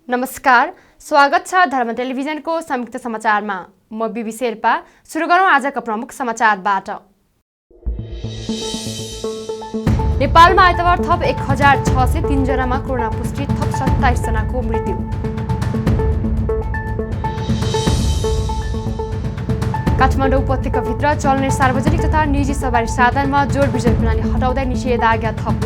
नमस्कार, स्वागत छ धर्म टेलिभिजनको संयुक्त समाचारमा। म बिबी शेर्पा। सुरु गरौँ आजका प्रमुख समाचारबाट। नेपालमा आइतबार थप 1603 जनामा कोरोना पुष्टि, थप 27 जनाको मृत्यु। काठमाडौँ उपत्यकाभित्र चल्ने सार्वजनिक तथा निजी सवारी साधनमा जोड बिजोड प्रणाली हटाउँदै निषेधाज्ञा थप।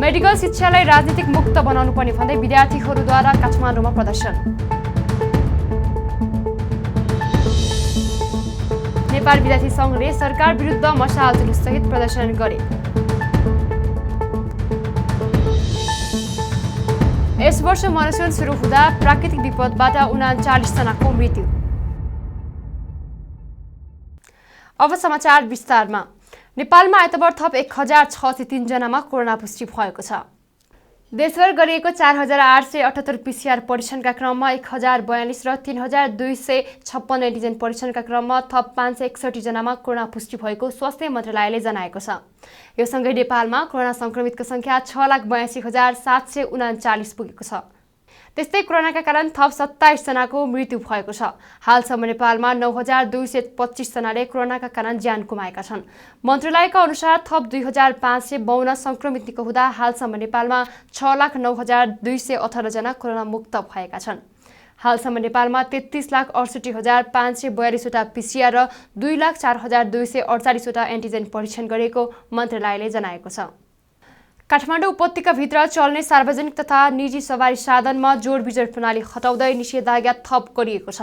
मेडिकल शिक्षालाई राजनीतिक मुक्त बनाउनु पर्ने भन्दै विद्यार्थीहरूद्वारा काठमाडौँमा प्रदर्शन। नेपाल विद्यार्थी संघले सरकार विरुद्ध मशाल जुलुस सहित प्रदर्शन गरे। यस वर्ष मनसुन सुरु हुँदा प्राकृतिक विपदबाट 39 जनाको मृत्यु। अब समाचार विस्तारमा। नेपालमा आइतबार थप 1603 जनामा कोरोना पुष्टि भएको छ। देशभर गरिएको 4878 पीसीआर परीक्षणका क्रममा 1042 र 3256 एन्टिजेन परीक्षणका क्रममा थप 561 जनामा कोरोना पुष्टि भएको स्वास्थ्य मन्त्रालयले जनाएको छ। यो सँगै नेपालमा कोरोना संक्रमितको संख्या 6,82,739 पुगेको छ। त्यस्तै कोरोनाका कारण थप 27 जनाको मृत्यु भएको छ। हालसम्म नेपालमा 9225 जनाले कोरोनाका कारण ज्यान गुमाएका छन्। मन्त्रालयका अनुसार थप 2552 संक्रमित निको हुँदा हालसम्म नेपालमा 6,09,218 जना कोरोना मुक्त भएका छन्। हालसम्म नेपालमा 33,68,542 वटा पीसीआर र 2,04,248 वटा एन्टिजेन परीक्षण गरेको मन्त्रालयले जनाएको छ। काठमाडौँ उपत्यकाभित्र चल्ने सार्वजनिक तथा निजी सवारी साधनमा जोड बिजोड प्रणाली हटाउँदै निषेधाज्ञा थप गरिएको छ।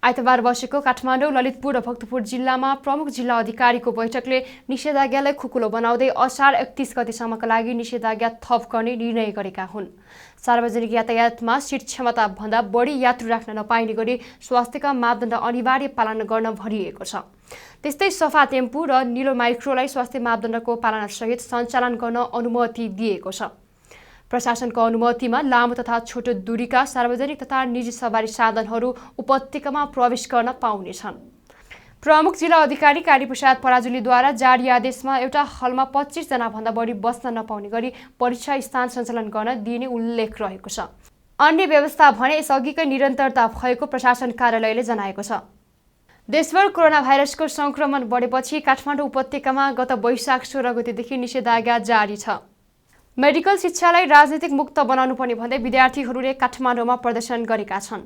आइतबार बसेको काठमाडौँ, ललितपुर र भक्तपुर जिल्लामा प्रमुख जिल्ला अधिकारीको बैठकले निषेधाज्ञालाई खुकुलो बनाउँदै असार 31 गतेसम्मका लागि निषेधाज्ञा थप गर्ने निर्णय गरेका हुन्। सार्वजनिक यातायातमा सिट क्षमता भन्दा बढी यात्रु राख्न नपाइने गरी स्वास्थ्यका मापदण्ड अनिवार्य पालना गर्न भनिएको छ। त्यस्तै सफा टेम्पू र निलो माइक्रोलाई स्वास्थ्य मापदण्डको पालनासहित सञ्चालन गर्न अनुमति दिएको छ। प्रशासनको अनुमतिमा लामो तथा छोटो दूरीका सार्वजनिक तथा निजी सवारी साधनहरू उपत्यकामा प्रवेश गर्न पाउनेछन्। प्रमुख जिल्ला अधिकारी कालीप्रसाद पराजुलीद्वारा जारी आदेशमा एउटा हलमा 25 जनाभन्दा बढी बस्न नपाउने गरी परीक्षा स्थान सञ्चालन गर्न दिइने उल्लेख रहेको छ। अन्य व्यवस्था भने यसअघिकै निरन्तरता भएको प्रशासन कार्यालयले जनाएको छ। देशभर कोरोना भाइरसको संक्रमण बढेपछि काठमाडौँ उपत्यकामा गत वैशाख 16 गतेदेखि निषेधाज्ञा जारी छ। मेडिकल शिक्षालाई राजनीतिक मुक्त बनाउनु पर्ने भन्दै विद्यार्थीहरूले काठमाडौँमा प्रदर्शन गरेका छन्।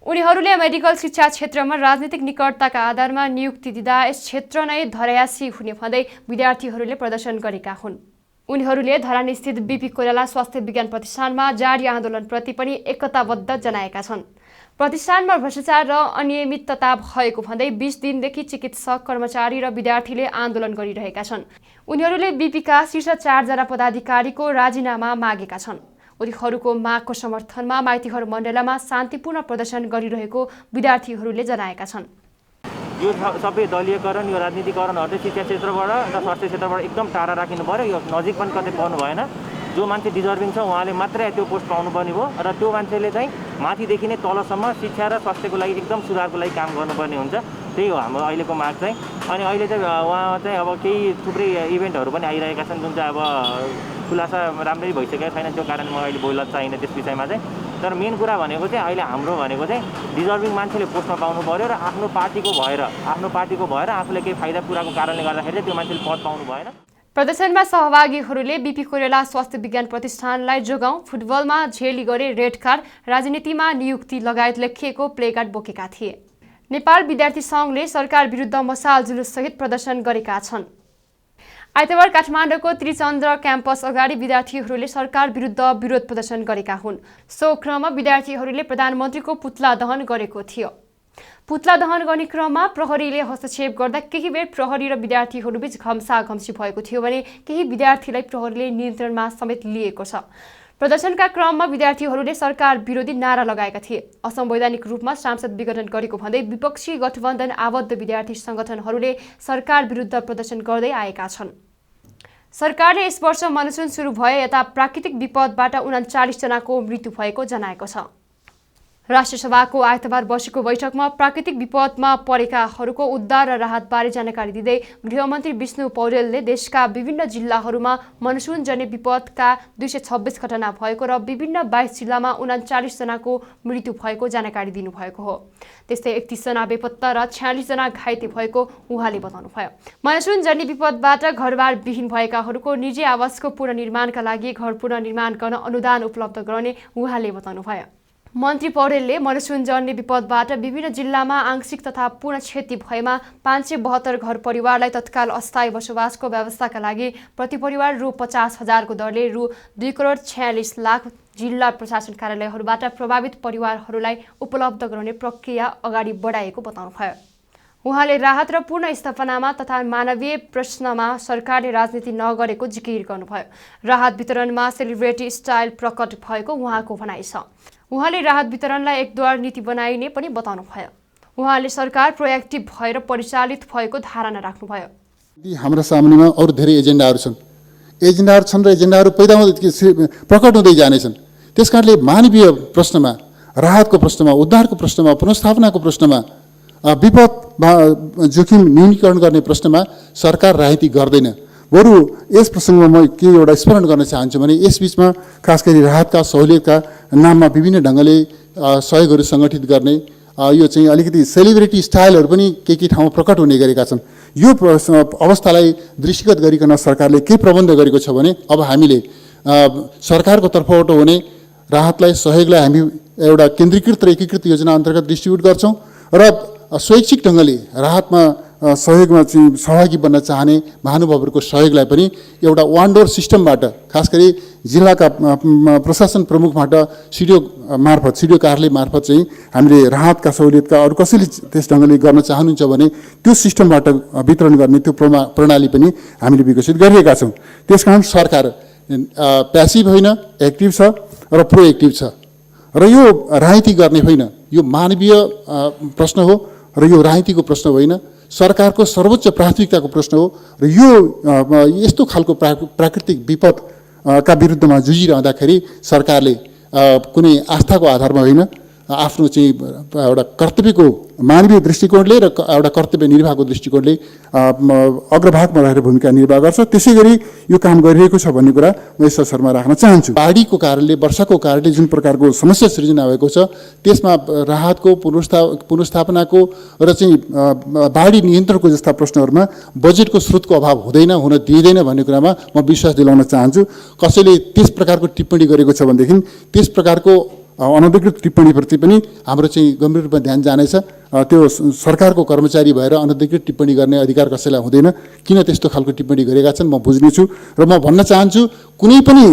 उनीहरूले मेडिकल शिक्षा क्षेत्रमा राजनीतिक निकटताका आधारमा नियुक्ति दिँदा यस क्षेत्र नै धरायासी हुने भन्दै विद्यार्थीहरूले प्रदर्शन गरेका हुन्। उनीहरूले धरानस्थित बीपी कोइराला स्वास्थ्य विज्ञान प्रतिष्ठानमा जारी आन्दोलनप्रति पनि एकताबद्ध जनाएका छन्। प्रतिष्ठानमा भ्रष्टाचार र अनियमितता भएको भन्दै 20 दिनदेखि चिकित्सक, कर्मचारी र विद्यार्थीले आन्दोलन गरिरहेका छन्। उनीहरूले बीपीका शीर्ष 4 जना पदाधिकारीको राजीनामा मागेका छन्। उनीहरूको मागको समर्थनमा माइतीघर मण्डलामा शान्तिपूर्ण प्रदर्शन गरिरहेको विद्यार्थीहरूले जनाएका छन्। यो सबै दलीयकरण, यो राजनीतिकरणहरू शिक्षा क्षेत्रबाट र स्वास्थ्य क्षेत्रबाट एकदम टाढा राख्नु पर्यो। यो नजिक पनि कतै पर्नु भएन। जो मान्छे डिजर्भिङ छ उहाँले मात्रै त्यो पोस्ट पाउनुपर्ने भयो र त्यो मान्छेले चाहिँ माथिदेखि नै तलसम्म शिक्षा र स्वास्थ्यको लागि एकदम सुधारको लागि काम गर्नुपर्ने हुन्छ। त्यही हो हाम्रो अहिलेको माग चाहिँ। अनि अहिले चाहिँ उहाँ चाहिँ अब केही थुप्रै इभेन्टहरू पनि आइरहेका छन् जुन चाहिँ अब खुलासा राम्ररी भइसकेको छैन। त्यो कारण म अहिले बोल्न चाहिनँ त्यस विषयमा चाहिँ। तर मेन कुरा भनेको चाहिँ अहिले हाम्रो भनेको चाहिँ डिजर्भिङ मान्छेले पोस्टमा पाउनु पर्यो र आफ्नो पार्टीको भएर आफूले केही फाइदा पुराको कारणले गर्दाखेरि चाहिँ त्यो मान्छेले पद पाउनु भएन। प्रदर्शनमा सहभागीहरूले बीपी कोइराला स्वास्थ्य विज्ञान प्रतिष्ठानलाई जोगाउँ, फुटबलमा झेली गरे रेड कार्ड, राजनीतिमा नियुक्ति लगायत लेखिएको प्लेकार्ड बोकेका थिए। नेपाल विद्यार्थी संघले सरकार विरुद्ध मशाल जुलुस सहित प्रदर्शन गरेका छन्। आइतबार काठमाडौँको त्रिचन्द्र क्याम्पस अगाडि विद्यार्थीहरूले सरकार विरुद्ध विरोध प्रदर्शन गरेका हुन्। सो क्रममा विद्यार्थीहरूले प्रधानमन्त्रीको पुतला दहन गरेको थियो। पुतला दहन गर्ने क्रममा प्रहरीले हस्तक्षेप गर्दा केही बेर प्रहरी र विद्यार्थीहरूबीच घम्साघम्सी भएको थियो भने केही विद्यार्थीलाई प्रहरीले नियन्त्रणमा समेत लिएको छ। प्रदर्शनका क्रममा विद्यार्थीहरूले सरकार विरोधी नारा लगाएका थिए। असंवैधानिक रूपमा सांसद विघटन गरेको भन्दै विपक्षी गठबन्धन आबद्ध विद्यार्थी संगठनहरूले सरकार विरुद्ध प्रदर्शन गर्दै आएका छन्। सरकारले यस वर्ष मनसुन सुरु भए यता प्राकृतिक विपदबाट 39 जनाको मृत्यु भएको जनाएको छ। राष्ट्रिय सभाको आइतबार बसेको बैठकमा प्राकृतिक विपदमा परेकाहरूको उद्धार र राहतबारे जानकारी दिँदै गृहमन्त्री विष्णु पौडेलले देशका विभिन्न जिल्लाहरूमा मनसुनजन्य विपदका 226 घटना भएको र विभिन्न 22 जिल्लामा 39 जनाको मृत्यु भएको जानकारी दिनुभएको हो। त्यस्तै 31 जना बेपत्ता र 46 जना घाइते भएको उहाँले बताउनुभयो। मनसुनजन्य विपदबाट घरबार विहीन भएकाहरूको निजी आवासको पुनर्निर्माणका लागि घर पुनर्निर्माण गर्न अनुदान उपलब्ध गराउने उहाँले बताउनुभयो। मन्त्री पौडेलले मनसुनजन्य विपदबाट विभिन्न जिल्लामा आंशिक तथा पूर्ण क्षति भएमा 572 घर परिवारलाई तत्काल अस्थायी बसोबासको व्यवस्थाका लागि प्रति परिवार रु 50,000 को दरले रु 2,46,00,000 जिल्ला प्रशासन कार्यालयहरूबाट प्रभावित परिवारहरूलाई उपलब्ध गराउने प्रक्रिया अगाडि बढाएको बताउनुभयो। उहाँले राहत र पुनर्स्थापनामा तथा मानवीय प्रश्नमा सरकारले राजनीति नगरेको जिकिर गर्नुभयो। राहत वितरणमा सेलिब्रेटी स्टाइल प्रकट भएको उहाँको भनाइ छ। उहाँले राहत वितरणलाई एकद्वार नीति बनाइने पनि बताउनुभयो। उहाँले सरकार प्रोएक्टिभ भएर परिचालित भएको धारणा राख्नुभयो। हाम्रो सामुन्नेमा अरू धेरै एजेन्डाहरू छन् र एजेन्डाहरू पैदा प्रकट हुँदै जानेछन्। त्यसकारणले मानवीय प्रश्नमा, राहतको प्रश्नमा, उद्धारको प्रश्नमा, पुनर्स्थापनाको प्रश्नमा, विपद जोखिम न्यूनीकरण गर्ने प्रश्नमा सरकार राजनीति गर्दैन। बरु यस प्रसङ्गमा म के एउटा स्मरण गर्न चाहन्छु भने यसबीचमा खास गरी राहतका सहुलियतका नाममा विभिन्न ढङ्गले सहयोगहरू सङ्गठित गर्ने यो चाहिँ अलिकति सेलिब्रिटी स्टाइलहरू पनि के ठाउँमा प्रकट हुने गरेका छन्। यो अवस्थालाई दृष्टिगत गरिकन सरकारले के प्रबन्ध गरेको छ भने अब हामीले सरकारको तर्फबाट हुने राहतलाई सहयोगलाई हामी एउटा केन्द्रीकृत र एकीकृत योजना अन्तर्गत डिस्ट्रिब्युट गर्छौँ र स्वैच्छिक ढङ्गले राहतमा सहयोगमा चाहिँ सहभागी बन्न चाहने महानुभावहरूको सहयोगलाई पनि एउटा वान डोर सिस्टमबाट खास गरी जिल्लाका प्रशासन प्रमुखबाट सिडिओ कार्यालय मार्फत चाहिँ हामीले राहतका सहुलियतका अरू कसैले त्यस ढङ्गले गर्न चाहनुहुन्छ भने त्यो सिस्टमबाट वितरण गर्ने त्यो प्रणाली पनि हामीले विकसित गरिरहेका छौँ। त्यसकारण सरकार प्यासिभ होइन, एक्टिभ छ र प्रोएक्टिभ छ र यो राजनीति गर्ने होइन, यो मानवीय प्रश्न हो र यो राजनीतिको प्रश्न होइन, सरकारको सर्वोच्च प्राथमिकताको प्रश्न हो र यो यस्तो खालको प्राकृतिक विपदका विरुद्धमा जुझिरहँदाखेरि सरकारले कुनै आस्थाको आधारमा होइन, आफ्नो चाहिँ एउटा कर्तव्यको मानवीय दृष्टिकोणले र एउटा कर्तव्य निर्वाहको दृष्टिकोणले अग्रभागमा रहेर भूमिका निर्वाह गर्छ। त्यसै गरी यो काम गरिरहेको छ भन्ने कुरा म यस अवसरमा राख्न चाहन्छु। बाढीको कारणले, वर्षाको कारणले जुन प्रकारको समस्या सृजना भएको छ त्यसमा राहतको पुनर्स्थापनाको र चाहिँ बाढी नियन्त्रणको जस्ता प्रश्नहरूमा बजेटको स्रोतको अभाव हुन दिइँदैन भन्ने कुरामा म विश्वास दिलाउन चाहन्छु। कसैले त्यस प्रकारको टिप्पणी गरेको छ भनेदेखि त्यस प्रकारको अनधिकृत टिप्पणीप्रति पनि हाम्रो चाहिँ गम्भीर रूपमा ध्यान जानेछ। त्यो सरकारको कर्मचारी भएर अनधिकृत टिप्पणी गर्ने अधिकार कसैलाई हुँदैन। किन त्यस्तो खालको टिप्पणी गरेका छन् म बुझ्नेछु र म भन्न चाहन्छु कुनै पनि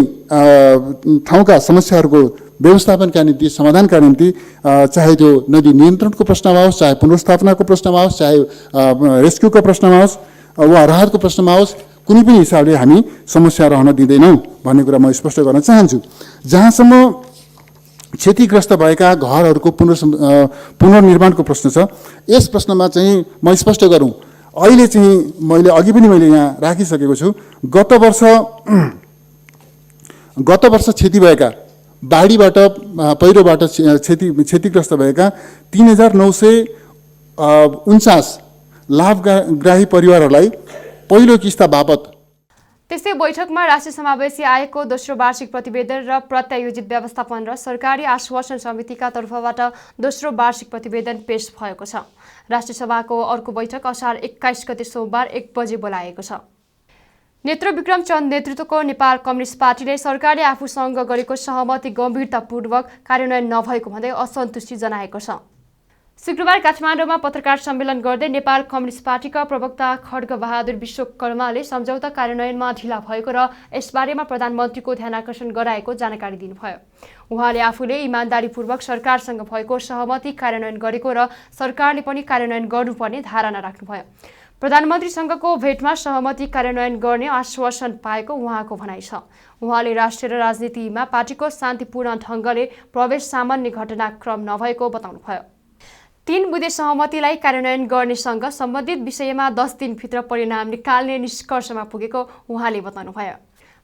ठाउँका समस्याहरूको व्यवस्थापनका निम्ति, समाधानका निम्ति, चाहे त्यो नदी नियन्त्रणको प्रश्नमा होस्, चाहे पुनर्स्थापनाको प्रश्नमा होस्, चाहे रेस्क्युको प्रश्नमा होस् वा राहतको प्रश्नमा होस्, कुनै पनि हिसाबले हामी समस्या रहन दिँदैनौँ भन्ने कुरा म स्पष्ट गर्न चाहन्छु। जहाँसम्म क्षतिग्रस्त भएका घरहरूको पुनर्निर्माणको प्रश्न छ, यस प्रश्नमा चाहिँ म स्पष्ट गरौँ, अहिले चाहिँ अघि पनि मैले यहाँ राखिसकेको छु। गत वर्ष क्षति भएका, बाढीबाट पहिरोबाट क्षतिग्रस्त भएका 3,949 लाभग्राही परिवारहरूलाई पहिलो किस्ता बापत। त्यस्तै बैठकमा राष्ट्रिय समावेशी आयोगको दोस्रो वार्षिक प्रतिवेदन र प्रत्यायोजित व्यवस्थापन र सरकारी आश्वासन समितिका तर्फबाट दोस्रो वार्षिक प्रतिवेदन पेश भएको छ। राष्ट्रिय सभाको अर्को बैठक असार 21 गते सोमबार 1 बजे बोलाएको छ। नेत्र विक्रम चन्द नेतृत्वको नेपाल कम्युनिस्ट पार्टीले सरकारले आफूसँग गरेको सहमति गम्भीरतापूर्वक कार्यान्वयन नभएको भन्दै असन्तुष्टि जनाएको छ। शुक्रबार काठमाडौँमा पत्रकार सम्मेलन गर्दै नेपाल कम्युनिस्ट पार्टीका प्रवक्ता खड्गबहादुर विश्वकर्माले सम्झौता कार्यान्वयनमा ढिला भएको र यसबारेमा प्रधानमन्त्रीको ध्यानाकर्षण गराएको जानकारी दिनुभयो। उहाँले आफूले इमान्दारीपूर्वक सरकारसँग भएको सहमति कार्यान्वयन गरेको र सरकारले पनि कार्यान्वयन गर्नुपर्ने धारणा राख्नुभयो। प्रधानमन्त्रीसँगको भेटमा सहमति कार्यान्वयन गर्ने आश्वासन पाएको उहाँको भनाइ छ। उहाँले राष्ट्रिय राजनीतिमा पार्टीको शान्तिपूर्ण ढङ्गले प्रवेश सामान्य घटनाक्रम नभएको बताउनुभयो। 3 बुँदे सहमतिलाई कार्यान्वयन गर्नेसँग सम्बन्धित विषयमा 10 दिनभित्र परिणाम निकाल्ने निष्कर्षमा पुगेको उहाँले बताउनुभयो।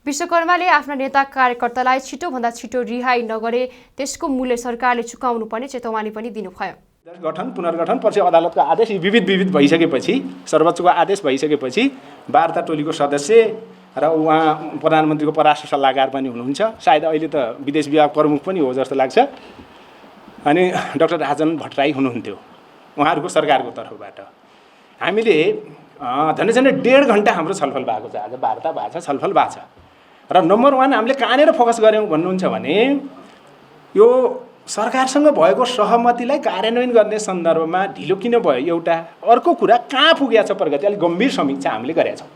विश्वकर्माले आफ्ना नेता कार्यकर्तालाई छिटोभन्दा छिटो रिहाई नगरे त्यसको मूल्य सरकारले चुकाउनु पर्ने चेतावनी पनि दिनुभयो। गठन पुनर्गठन पछि अदालतको आदेश विविध भइसकेपछि सर्वोच्चको आदेश भइसकेपछि वार्ता टोलीको सदस्य र उहाँ प्रधानमन्त्रीको परराष्ट्र सल्लाहकार पनि हुनुहुन्छ, सायद अहिले त विदेश विभाग प्रमुख पनि हो जस्तो लाग्छ। अनि डाक्टर राजन भट्टराई हुनुहुन्थ्यो उहाँहरूको सरकारको तर्फबाट। हामीले झन्डै 1.5 घन्टा हाम्रो छलफल भएको छ, आज वार्ता भएको छ, छलफल भएको छ। र नम्बर 1 हामीले कहाँनिर फोकस गऱ्यौँ भन्नुहुन्छ भने यो सरकारसँग भएको सहमतिलाई कार्यान्वयन गर्ने सन्दर्भमा ढिलो किन भयो एउटा, अर्को कुरा कहाँ पुगेको छ प्रगति, अलिक गम्भीर समीक्षा हामीले गरेका छौँ।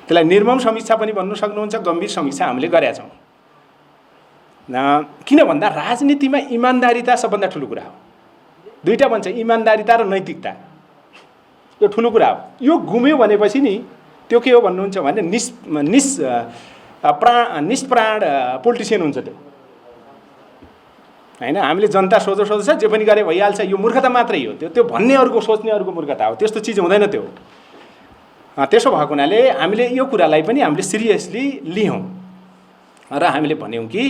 त्यसलाई निर्मम समीक्षा पनि भन्नु सक्नुहुन्छ, गम्भीर समीक्षा हामीले गरेका छौँ। किन भन्दा राजनीतिमा इमान्दारिता सबभन्दा ठुलो कुरा हो। दुईवटा भन्छ, इमान्दारिता र नैतिकता, यो ठुलो कुरा हो। यो गुम्यो भनेपछि नि त्यो के हो भन्नुहुन्छ भने निष्प्राण पोलिटिसियन हुन्छ त्यो, होइन। हामीले जनता सोझो छ, जे पनि गरे भइहाल्छ, यो मूर्खता मात्रै हो। त्यो भन्नेहरूको सोच्नेहरूको मूर्खता हो, त्यस्तो चिज हुँदैन त्यो। त्यसो भएको हुनाले हामीले यो कुरालाई पनि हामीले सिरियसली लियौँ र हामीले भन्यौँ कि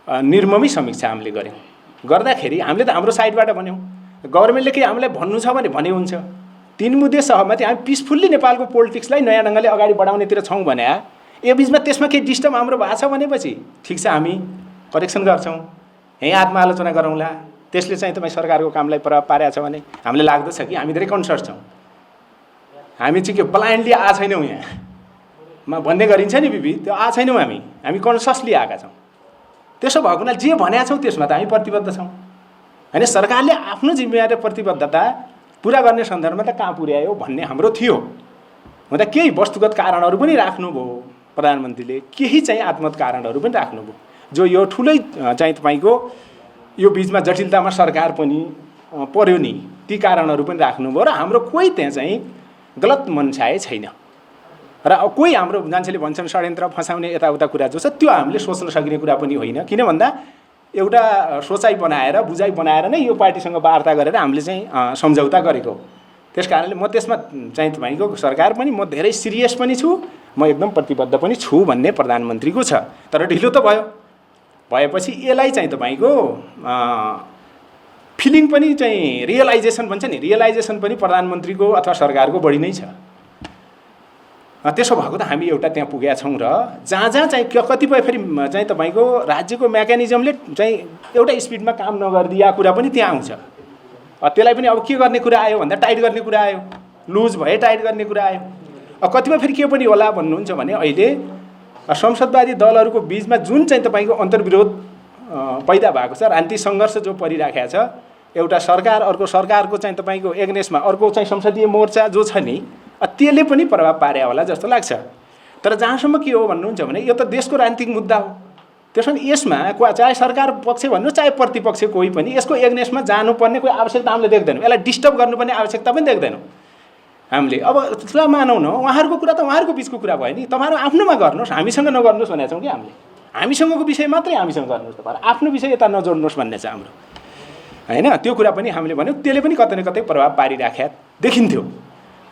निर्ममी समीक्षा हामीले गऱ्यौँ। गर्दाखेरि हामीले त हाम्रो साइडबाट भन्यौँ, गभर्मेन्टले के हामीलाई भन्नु छ भने भने हुन्छ। 3 मुद्दे सहमति, हामी पिसफुल्ली नेपालको पोलिटिक्सलाई नयाँ ढङ्गले अगाडि बढाउनेतिर छौँ भने यो बिचमा त्यसमा केही डिस्टर्ब हाम्रो भएको छ भनेपछि ठिक छ, हामी करेक्सन गर्छौँ, यहीँ आत्मआलोचना गरौँला। त्यसले चाहिँ तपाईँ सरकारको कामलाई प्रभाव पारेको छ भने हामीलाई लाग्दछ कि हामी धेरै कन्सर्ट छौँ। हामी चाहिँ के ब्लाइन्डली आएको छैनौँ यहाँमा भन्ने गरिन्छ नि विविध, त्यो आएको छैनौँ हामी कन्ससली आएका छौँ। त्यसो भएको हुनाले जे भनेका छौँ त्यसमा त हामी प्रतिबद्ध छौँ, होइन। सरकारले आफ्नो जिम्मेवारी र प्रतिबद्धता पुरा गर्ने सन्दर्भमा त कहाँ पुर्यायो भन्ने हाम्रो थियो। हुँदा केही वस्तुगत कारणहरू पनि राख्नुभयो प्रधानमन्त्रीले, केही चाहिँ आत्मगत कारणहरू पनि राख्नुभयो, जो यो ठुलै चाहिँ तपाईँको यो बिचमा जटिलतामा सरकार पनि पर्यो नि, ती कारणहरू पनि राख्नुभयो। र हाम्रो कोही त्यहाँ चाहिँ गलत मनसाय छैन। र कोही हाम्रो मान्छेले भन्छन् षड्यन्त्र फसाउने यताउता कुरा जो छ त्यो हामीले सोच्न सकिने कुरा पनि होइन। किन भन्दा एउटा सोचाइ बनाएर बुझाइ बनाएर नै यो पार्टीसँग वार्ता गरेर हामीले चाहिँ सम्झौता गरेको। त्यस कारणले म त्यसमा चाहिँ तपाईँको सरकार पनि म धेरै सिरियस पनि छु, म एकदम प्रतिबद्ध पनि छु भन्ने प्रधानमन्त्रीको छ। तर ढिलो त भएपछि यसलाई चाहिँ तपाईँको फिलिङ पनि चाहिँ रियलाइजेसन भन्छ नि, रियलाइजेसन पनि प्रधानमन्त्रीको अथवा सरकारको बढी नै छ। त्यसो भएको त हामी एउटा त्यहाँ पुगेका छौँ र जहाँ चाहिँ कतिपय फेरि चाहिँ तपाईँको राज्यको मेकानिजमले चाहिँ एउटा स्पिडमा काम नगरिदिया कुरा पनि त्यहाँ आउँछ। त्यसलाई पनि अब के गर्ने कुरा आयो भन्दा टाइट गर्ने कुरा आयो, लुज भए टाइट गर्ने कुरा आयो। कतिपय फेरि के पनि होला भन्नुहुन्छ भने अहिले संसदवादी दलहरूको बिचमा जुन चाहिँ तपाईँको अन्तर्विरोध पैदा भएको छ, राजनीतिक सङ्घर्ष जो परिराखेको छ, एउटा सरकार अर्को सरकारको चाहिँ तपाईँको एग्नेस्टमा अर्को चाहिँ संसदीय मोर्चा जो छ नि, त्यसले पनि प्रभाव पार्या होला जस्तो लाग्छ। तर जहाँसम्म के हो भन्नुहुन्छ भने यो त देशको राजनीतिक मुद्दा हो। त्यसो भने यसमा चाहे सरकार पक्ष भन्नु चाहे प्रतिपक्ष कोही पनि यसको एग्नेस्टमा जानुपर्ने कोही आवश्यकता हामीले देख्दैनौँ। यसलाई डिस्टर्ब गर्नुपर्ने आवश्यकता पनि देख्दैनौँ हामीले। अब त्यसलाई मानौँ न, उहाँहरूको कुरा त उहाँहरूको बिचको कुरा भयो नि, तपाईँहरू आफ्नोमा गर्नुहोस्, हामीसँग नगर्नुहोस् भनेको छौँ कि हामीले। हामीसँगको विषय मात्रै हामीसँग गर्नुहोस्, तपाईँहरू आफ्नो विषय यता नजोड्नुहोस् भन्ने छ हाम्रो, होइन। त्यो कुरा पनि हामीले भन्यौँ, त्यसले पनि कतै न कतै प्रभाव पारिराखेको देखिन्थ्यो।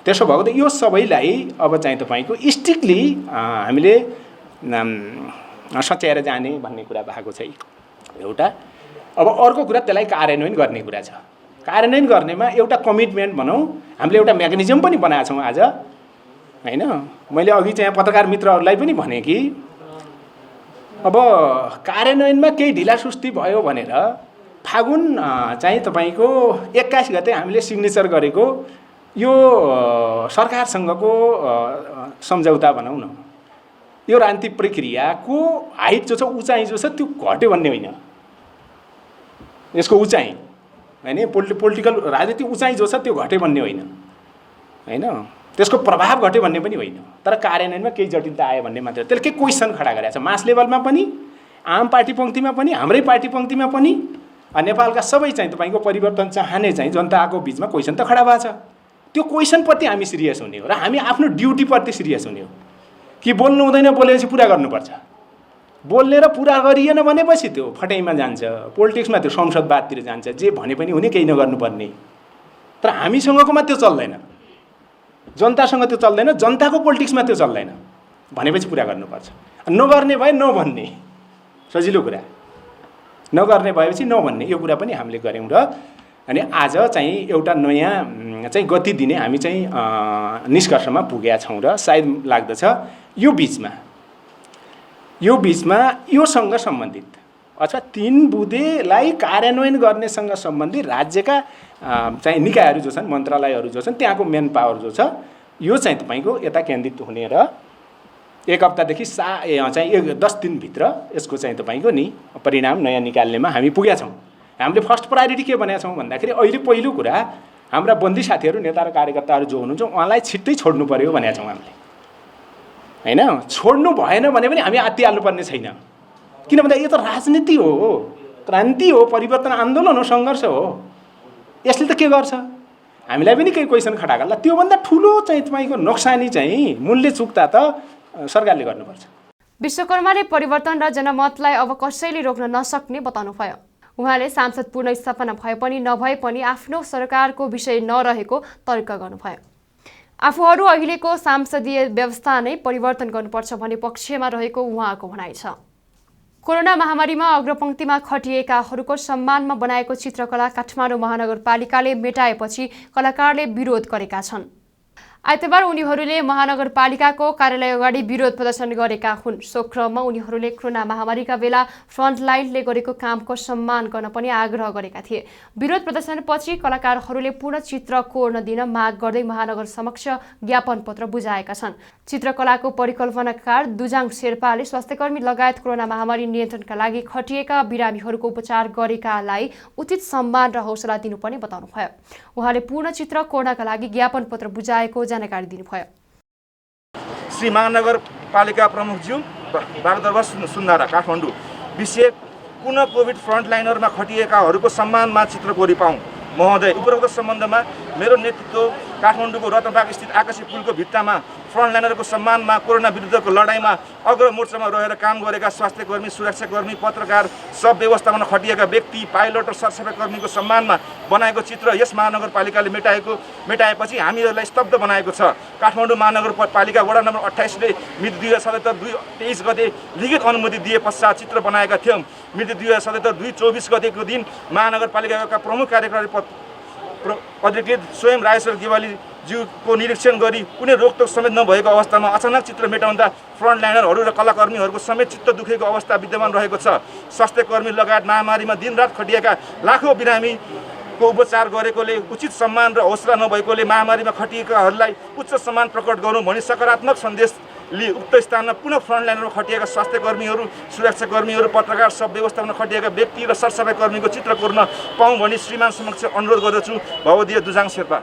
त्यसो भएको त यो सबैलाई अब चाहिँ तपाईँको स्ट्रिक्टली हामीले सच्याएर जाने भन्ने कुरा भएको छ एउटा। अब अर्को कुरा त्यसलाई कार्यान्वयन गर्ने कुरा छ। कार्यान्वयन गर्नेमा एउटा कमिटमेन्ट भनौँ, हामीले एउटा मेकानिजम पनि बनाएका छौँ आज, होइन। मैले अघि चाहिँ पत्रकार मित्रहरूलाई पनि भने कि अब कार्यान्वयनमा केही ढिलासुस्ती भयो भनेर फागुन चाहिँ तपाईँको 21 गते हामीले सिग्नेचर गरेको यो सरकारसँगको सम्झौता भनौँ न, यो राजनीतिक प्रक्रियाको हाइट जो छ, उचाइ जो छ, त्यो घट्यो भन्ने होइन। यसको उचाइ होइन, पोलिटिकल राजनीतिक उचाइ जो छ त्यो घट्यो भन्ने होइन, होइन। त्यसको प्रभाव घट्यो भन्ने पनि होइन। तर कार्यान्वयनमा केही जटिलता आयो भन्ने मात्र। त्यसले के क्वेसन खडा गरेको छ मास लेभलमा पनि, आम पार्टी पङ्क्तिमा पनि, हाम्रै पार्टी पङ्क्तिमा पनि, नेपालका सबै चाहिँ तपाईँको परिवर्तन चाहने चाहिँ जनताको बिचमा क्वेसन त खडा भएको छ। त्यो क्वेसनप्रति हामी सिरियस हुने हो र हामी आफ्नो ड्युटीप्रति सिरियस हुने हो कि बोल्नु हुँदैन, बोलेपछि पुरा गर्नुपर्छ। बोल्ने र पुरा गरिएन भनेपछि त्यो फटाइमा जान्छ, पोलिटिक्समा त्यो संसदवादतिर जान्छ, जे भने पनि हुने, केही नगर्नुपर्ने। तर हामीसँगकोमा त्यो चल्दैन, जनतासँग त्यो चल्दैन, जनताको पोलिटिक्समा त्यो चल्दैन। भनेपछि पुरा गर्नुपर्छ। नगर्ने भए नभन्ने सजिलो कुरा, नगर्ने भएपछि नभन्ने यो कुरा पनि हामीले गऱ्यौँ। र अनि आज चाहिँ एउटा नयाँ चाहिँ गति दिने हामी चाहिँ निष्कर्षमा पुगेका छौँ। र सायद लाग्दछ यो बिचमा योसँग सम्बन्धित अथवा 3 बुँदेलाई कार्यान्वयन गर्नेसँग सम्बन्धित राज्यका चाहिँ निकायहरू जो छन्, मन्त्रालयहरू जो छन्, त्यहाँको मेन पावर जो छ, यो चाहिँ तपाईँको यता केन्द्रित हुने र 1 हप्तादेखि चाहिँ 10 दिनभित्र यसको चाहिँ तपाईँको नि परिणाम नयाँ निकाल्नेमा हामी पुगेका छौँ। हामीले फर्स्ट प्रायोरिटी के भनेका छौँ भन्दाखेरि अहिले पहिलो कुरा हाम्रा बन्दी साथीहरू, नेता र कार्यकर्ताहरू जो हुनुहुन्छ उहाँलाई छिट्टै छोड्नु पर्यो भनेका छौँ हामीले, होइन? छोड्नु भएन भने पनि हामी आत्तिहाल्नुपर्ने छैन। किन भन्दा यो त राजनीति हो, क्रान्ति हो, परिवर्तन आन्दोलन हो, सङ्घर्ष हो। यसले त के गर्छ? हामीलाई पनि केही क्वेसन खडा गर्ला। त्योभन्दा ठुलो चाहिँ तपाईँको नोक्सानी चाहिँ मूल्य चुक्ता त सरकारले गर्नुपर्छ। विश्वकर्माले परिवर्तन र जनमतलाई अब कसैले रोक्न नसक्ने बताउनुभयो। उहाँले सांसद पूर्ण स्थापना भए पनि नभए पनि आफ्नो सरकारको विषय नरहेको तर्क गर्नुभयो। आफूहरू अहिलेको सांसदीय व्यवस्था नै परिवर्तन गर्नुपर्छ भन्ने पक्षमा रहेको उहाँको भनाइ छ। कोरोना महामारीमा अग्रपङ्क्तिमा खटिएकाहरूको सम्मानमा बनाएको चित्रकला काठमाडौँ महानगरपालिकाले मेटाएपछि कलाकारले विरोध गरेका छन्। आइतबार उनीहरूले महानगरपालिकाको कार्यालय अगाडि विरोध प्रदर्शन गरेका हुन्। सो क्रममा उनीहरूले कोरोना महामारीका बेला फ्रन्टलाइनले गरेको कामको सम्मान गर्न पनि आग्रह गरेका थिए। विरोध प्रदर्शनपछि कलाकारहरूले पूर्ण चित्र कोर्न दिन माग गर्दै महानगर समक्ष ज्ञापन पत्र बुझाएका छन्। चित्रकलाको परिकल्पनाकार दुजाङ शेर्पाले स्वास्थ्यकर्मी लगायत कोरोना महामारी नियन्त्रणका लागि खटिएका बिरामीहरूको उपचार गरेकालाई उचित सम्मान र हौसला दिनुपर्ने बताउनुभयो। उहाँले पूर्ण चित्र कोर्नका लागि ज्ञापन पत्र बुझाएको जानकारी दिनुभयो। श्री महानगरपालिका प्रमुखज्यू बागदरबार सुन्दारा काठमाडौँ विषय पुनः कोभिड फ्रन्टलाइनरमा खटिएकाहरूको सम्मानमा चित्र कोरी पाऊँ। महोदय, उपरोक्त सम्बन्धमा मेरो नेतृत्व काठमाडौँको रत्नबाग स्थित आकाशी पुलको भित्तामा फ्रन्टलाइनरको सम्मानमा कोरोना विरुद्धको लडाइँमा अग्रमोर्चामा रहेर काम गरेका स्वास्थ्यकर्मी, सुरक्षाकर्मी, पत्रकार, सब व्यवस्थापन खटिएका व्यक्ति, पाइलट र सरसफाइकर्मीको सम्मानमा बनाएको चित्र यस महानगरपालिकाले मेटाएपछि हामीहरूलाई स्तब्ध बनाएको छ। काठमाडौँ महानगरपालिका वडा नम्बर 28 ले मिति 2077-23 गते लिखित अनुमति दिए पश्चात चित्र बनाएका थियौँ। मिति 2077-24 गतेको दिन महानगरपालिकाका प्रमुख कार्यकारी अधिकृत स्वयं राजेश्वर दिवालीज्यूको निरीक्षण गरी कुनै रोकटोक समेत नभएको अवस्थामा अचानक चित्र मेटाउँदा फ्रन्टलाइनरहरू र कलाकर्मीहरूको समेत चित्त दुखेको अवस्था विद्यमान रहेको छ। स्वास्थ्यकर्मी लगायत महामारीमा दिनरात खटिएका लाखौँ बिरामीको उपचार गरेकोले उचित सम्मान र हौसला नभएकोले महामारीमा खटिएकाहरूलाई उच्च सम्मान प्रकट गरौँ भनी सकारात्मक सन्देश लिए उक्त स्थानमा पुनः फ्रन्टलाइनमा खटिएका स्वास्थ्यकर्मीहरू, सुरक्षाकर्मीहरू, पत्रकार, सब व्यवस्थापन खटिएका व्यक्ति र सरसफाइकर्मीको चित्र कोर्न पाऊँ भनी श्रीमान समक्ष अनुरोध गर्दछु। भवदीय दुजाङ शेर्पा।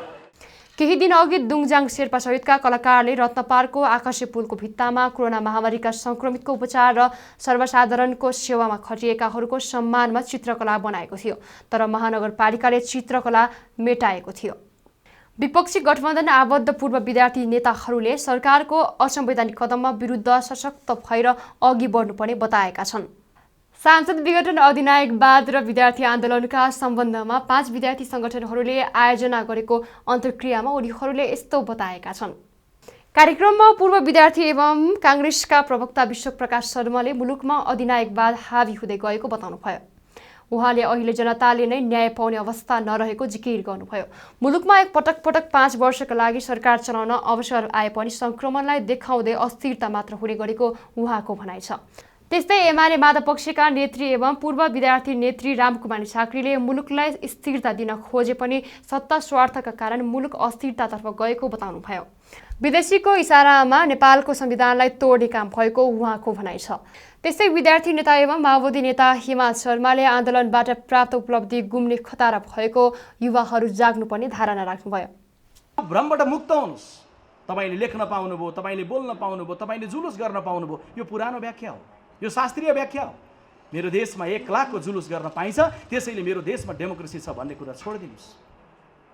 केही दिन अघि दुङजाङ शेर्पा सहितका कलाकारले रत्नपारको आकाशी पुलको भित्तामा कोरोना महामारीका संक्रमितको उपचार र सर्वसाधारणको सेवामा खटिएकाहरूको सम्मानमा चित्रकला बनाएको थियो। तर महानगरपालिकाले चित्रकला मेटाएको थियो। विपक्षी गठबन्धन आबद्ध पूर्व विद्यार्थी नेताहरूले सरकारको असंवैधानिक कदममा विरुद्ध सशक्त भएर अघि बढ्नुपर्ने बताएका छन्। सांसद विघटन अधिनायकवाद र विद्यार्थी आन्दोलनका सम्बन्धमा 5 विद्यार्थी संगठनहरूले आयोजना गरेको अन्तर्क्रियामा उनीहरूले यस्तो बताएका छन्। कार्यक्रममा पूर्व विद्यार्थी एवं काङ्ग्रेसका प्रवक्ता विश्वप्रकाश शर्माले मुलुकमा अधिनायकवाद हावी हुँदै गएको बताउनुभयो। उहाँले अहिले जनताले नै न्याय पाउने अवस्था नरहेको जिकिर गर्नुभयो। मुलुकमा एक पटक 5 वर्षका लागि सरकार चलाउन अवसर आए पनि संक्रमणलाई देखाउँदै अस्थिरता मात्र हुने गरेको उहाँको भनाइ छ। त्यस्तै एमाले माधवपक्षका नेत्री एवं पूर्व विद्यार्थी नेत्री रामकुमारी झाँक्रीले मुलुकलाई स्थिरता दिन खोजे पनि सत्ता स्वार्थका कारण मुलुक अस्थिरतातर्फ गएको बताउनुभयो। विदेशीको इसारामा नेपालको संविधानलाई तोड्ने काम भएको उहाँको भनाइ छ। त्यस्तै विद्यार्थी नेता एवं माओवादी नेता हिमाल शर्माले आन्दोलनबाट प्राप्त उपलब्धि गुम्ने खतरा भएको युवाहरू जाग्नुपर्ने धारणा राख्नुभयो। भ्रमबाट मुक्त हुनुहोस्। तपाईले लेख्न पाउनुभयो, तपाईले बोल्न पाउनुभयो, तपाईले जुलुस गर्न पाउनुभयो, यो पुरानो व्याख्या हो, यो शास्त्रीय व्याख्या हो। मेरो देशमा 1 लाखको जुलुस गर्न पाइन्छ, त्यसैले मेरो देशमा डेमोक्रेसी छ भन्ने कुरा छोडिदिनुहोस्।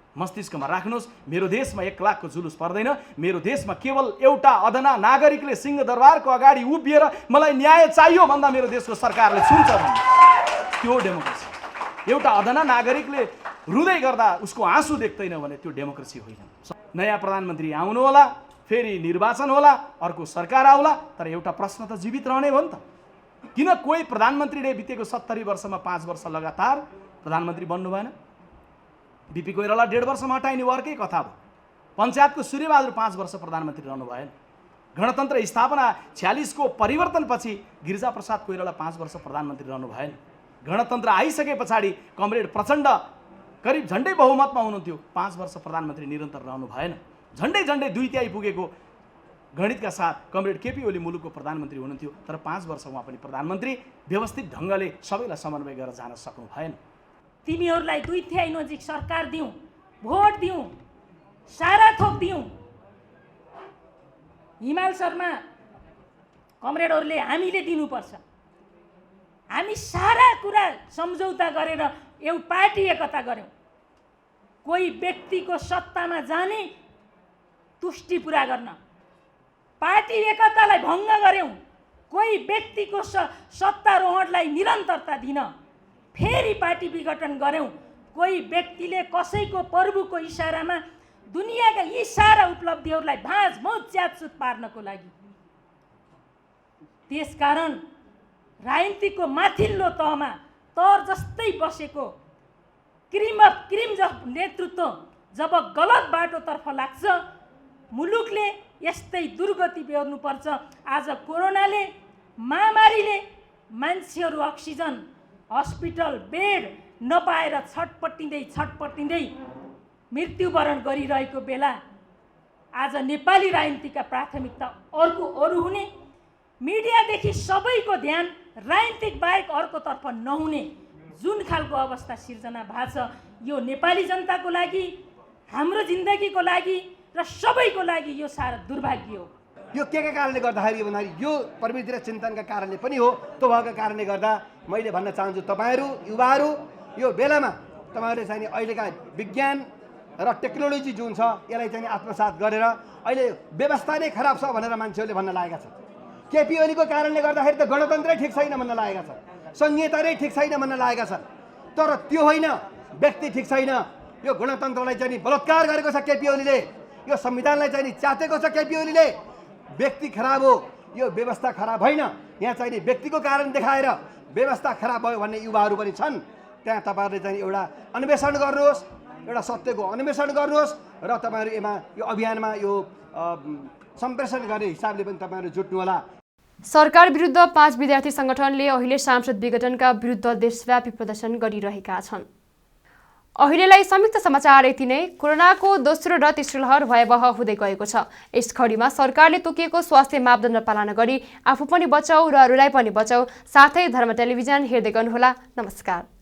मस्तिष्कमा राख्नुहोस्, मेरो देशमा 1 लाखको जुलुस पर्दैन। मेरो देशमा केवल एउटा अदना नागरिकले सिंहदरबारको अगाडि उभिएर मलाई न्याय चाहियो भन्दा मेरो देशको सरकारले सुन्छ भन्ने, त्यो डेमोक्रेसी। एउटा अदना नागरिकले रुँदै गर्दा उसको आँसु देख्दैन भने त्यो डेमोक्रेसी होइन। नयाँ प्रधानमन्त्री आउनु होला, फेरि निर्वाचन होला, अर्को सरकार आउला, तर एउटा प्रश्न त जीवित रहने हो नि त। किन कोही प्रधानमन्त्रीले बितेको 70 वर्षमा 5 वर्ष लगातार प्रधानमन्त्री बन्नु भएन? बिपी कोइराला 1.5 वर्षमा हटाइने अर्कै कथा भयो। पञ्चायतको सूर्यबहादुर 5 वर्ष प्रधानमन्त्री रहनु भएन। गणतन्त्र स्थापना 46 को परिवर्तनपछि गिरिजाप्रसाद कोइराला 5 वर्ष प्रधानमन्त्री रहनु भएन। गणतन्त्र आइसके पछाडि कमरेड प्रचण्ड करिब झन्डै बहुमतमा हुनुहुन्थ्यो, 5 वर्ष प्रधानमन्त्री निरन्तर रहनु भएन। झन्डै 2/3 पुगेको गणितका साथ कमरेड केपी ओली मुलुकको प्रधानमन्त्री हुनुहुन्थ्यो, तर 5 वर्ष उहाँ पनि प्रधानमन्त्री व्यवस्थित ढङ्गले सबैलाई समन्वय गरेर जान सक्नु भएन। तिमीहरूलाई 2/3 नजिक सरकार दिउँ, भोट दिउँ, सारा थोक दिउँ। हिमाल शर्मा कमरेडहरूले हामीले दिनुपर्छ। हामी सारा कुरा सम्झौता गरेर एउटा पार्टी एकता गऱ्यौँ। कोही व्यक्तिको सत्तामा जाने तुष्टि पुरा गर्न, पार्टी एकतालाई भङ्ग गऱ्यौँ। कोही व्यक्तिको सत्तारोहणलाई निरन्तरता दिन फेरि पार्टी विघटन गऱ्यौँ। कोही व्यक्तिले कसैको प्रभुको इसारामा दुनियाँका यी सारा उपलब्धिहरूलाई भाँज मौज च्यातचुत पार्नको लागि। त्यसकारण राजनीतिको माथिल्लो तहमा तर जस्तै बसेको क्रिम अफ क्रिम नेतृत्व जब गलत बाटोतर्फ लाग्छ, मुलुकले यस्तै दुर्गति बेहोर्नुपर्छ। आज कोरोनाले, महामारीले मान्छेहरू अक्सिजन, हस्पिटल बेड नपाएर छटपटिँदै मृत्युवरण गरिरहेको बेला आज नेपाली राजनीतिका प्राथमिकता अरू हुने, मिडियादेखि सबैको ध्यान राजनीतिक बाहेक अर्कोतर्फ नहुने जुन खालको अवस्था सिर्जना भएको छ, यो नेपाली जनताको लागि, हाम्रो जिन्दगीको लागि र सबैको लागि यो सारा दुर्भाग्य हो। यो के कारणले गर्दाखेरि भन्दाखेरि यो प्रवृत्ति र चिन्तनका कारणले पनि हो। त्यो भएको कारणले गर्दा मैले भन्न चाहन्छु, तपाईँहरू युवाहरू यो बेलामा तपाईँहरूले चाहिँ अहिलेका विज्ञान र टेक्नोलोजी जुन छ यसलाई चाहिँ आत्मसात गरेर अहिले व्यवस्था नै खराब छ भनेर मान्छेहरूले भन्न लागेका छन्। केपी ओलीको कारणले गर्दाखेरि त गणतन्त्रै ठिक छैन भन्न लागेका छन्, संहिता नै ठिक छैन भन्न लागेका छन्। तर त्यो होइन, व्यक्ति ठिक छैन। यो गणतन्त्रलाई चाहिँ बलात्कार गरेको छ केपी ओलीले, यो संविधानलाई चाहिँ च्यातेको छ केपी ओलीले। व्यक्ति खराब हो, यो व्यवस्था खराब होइन। यहाँ चाहिँ व्यक्तिको कारण देखाएर व्यवस्था खराब भयो भन्ने युवाहरू पनि छन्। त्यहाँ तपाईँहरूले चाहिँ एउटा अन्वेषण गर्नुहोस्, एउटा सत्यको अन्वेषण गर्नुहोस् र तपाईँहरू यो अभियानमा यो सम्प्रेषण गर्ने हिसाबले पनि तपाईँहरू जुट्नु होला। सरकार विरुद्ध 5 विद्यार्थी संगठनले अहिले सांसद विघटनका विरुद्ध देशव्यापी प्रदर्शन गरिरहेका छन्। अहिलेलाई संयुक्त समाचार यति नै। कोरोनाको दोस्रो र तेस्रो लहर भयावह हुँदै गएको छ। यस घडीमा सरकारले तोकिएको स्वास्थ्य मापदण्ड पालना गरी आफू पनि बचाऊ र अरूलाई पनि बचाऊ। साथै धर्म टेलिभिजन हेर्दै गर्नुहोला। नमस्कार।